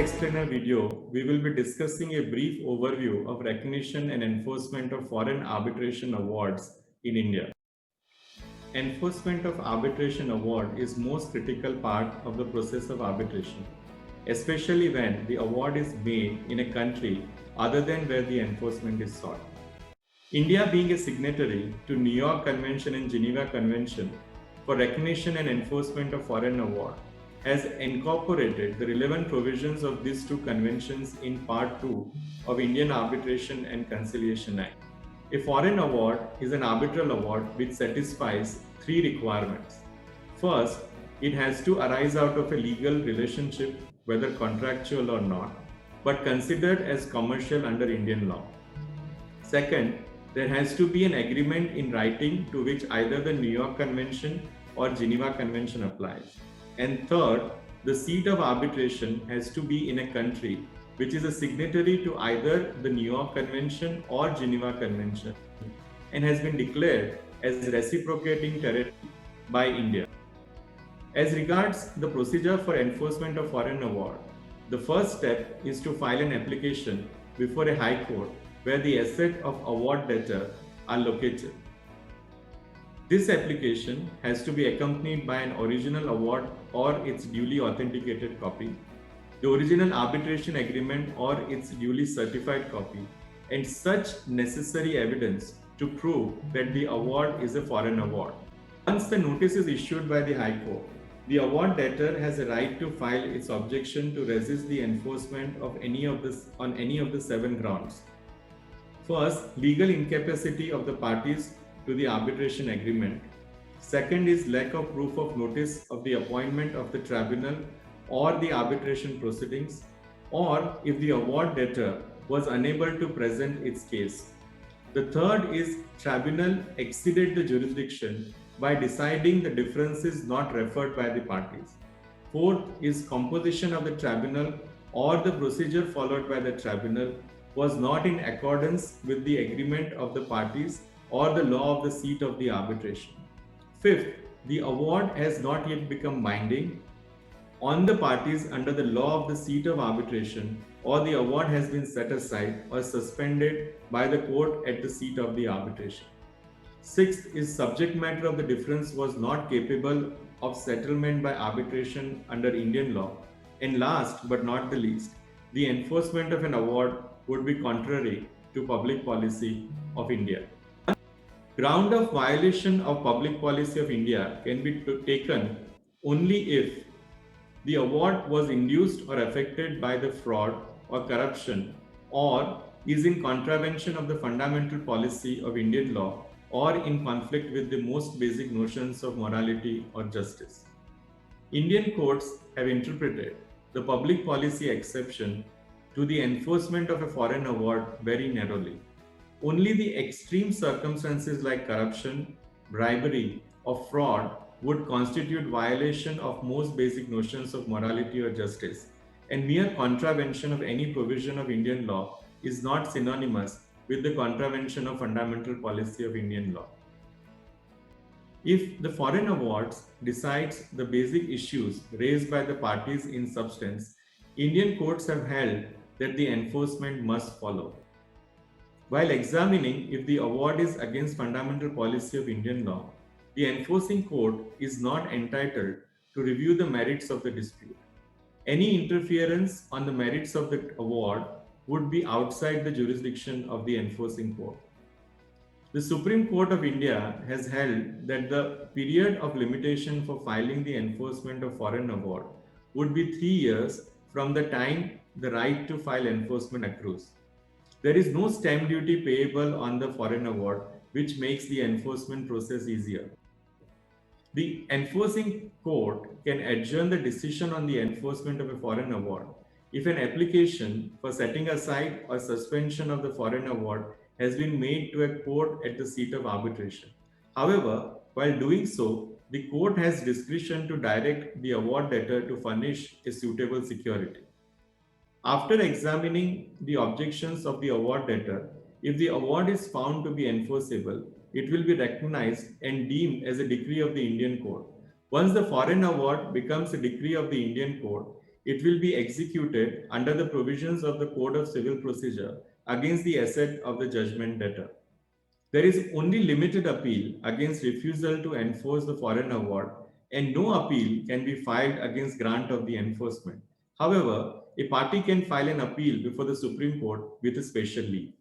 explainer video, we will be discussing a brief overview of recognition and enforcement of foreign arbitration awards in India. Enforcement of arbitration award is most critical part of the process of arbitration, especially when the award is made in a country other than where the enforcement is sought. India being a signatory to New York Convention and Geneva Convention for recognition and enforcement of foreign award has incorporated the relevant provisions of these two conventions in Part 2 of Indian Arbitration and Conciliation Act. A foreign award is an arbitral award which satisfies three requirements. First, it has to arise out of a legal relationship, whether contractual or not, but considered as commercial under Indian law. Second, there has to be an agreement in writing to which either the New York Convention or Geneva Convention applies. And third, the seat of arbitration has to be in a country which is a signatory to either the New York Convention or Geneva Convention and has been declared as reciprocating territory by India. As regards the procedure for enforcement of foreign award, the first step is to file an application before a high court where the asset of award debtor are located. This application has to be accompanied by an original award or its duly authenticated copy, the original arbitration agreement or its duly certified copy, and such necessary evidence to prove that the award is a foreign award. Once the notice is issued by the High Court, the award debtor has a right to file its objection to resist the enforcement of any of the seven grounds. First, legal incapacity of the parties to the arbitration agreement. Second is lack of proof of notice of the appointment of the tribunal or the arbitration proceedings, or if the award debtor was unable to present its case. The third is tribunal exceeded the jurisdiction by deciding the differences not referred by the parties. Fourth is composition of the tribunal or the procedure followed by the tribunal was not in accordance with the agreement of the parties or the law of the seat of the arbitration. Fifth, the award has not yet become binding on the parties under the law of the seat of arbitration, or the award has been set aside or suspended by the court at the seat of the arbitration. Sixth is subject matter of the difference was not capable of settlement by arbitration under Indian law. And last but not the least, the enforcement of an award would be contrary to public policy of India. Ground of violation of public policy of India can be taken only if the award was induced or affected by the fraud or corruption or is in contravention of the fundamental policy of Indian law or in conflict with the most basic notions of morality or justice. Indian courts have interpreted the public policy exception to the enforcement of a foreign award very narrowly. Only the extreme circumstances like corruption, bribery, or fraud would constitute violation of most basic notions of morality or justice, and mere contravention of any provision of Indian law is not synonymous with the contravention of fundamental policy of Indian law. If the foreign awards decides the basic issues raised by the parties in substance, Indian courts have held that the enforcement must follow. While examining if the award is against fundamental policy of Indian law, the enforcing court is not entitled to review the merits of the dispute. Any interference on the merits of the award would be outside the jurisdiction of the enforcing court. The Supreme Court of India has held that the period of limitation for filing the enforcement of foreign award would be 3 years from the time the right to file enforcement accrues. There is no stamp duty payable on the foreign award, which makes the enforcement process easier. The enforcing court can adjourn the decision on the enforcement of a foreign award if an application for setting aside or suspension of the foreign award has been made to a court at the seat of arbitration. However, while doing so, the court has discretion to direct the award debtor to furnish a suitable security. After examining the objections of the award debtor, if the award is found to be enforceable, it will be recognized and deemed as a decree of the Indian court. Once the foreign award becomes a decree of the Indian court, it will be executed under the provisions of the Code of Civil Procedure against the asset of the judgment debtor. There is only limited appeal against refusal to enforce the foreign award, and no appeal can be filed against grant of the enforcement. However, a party can file an appeal before the Supreme Court with a special leave.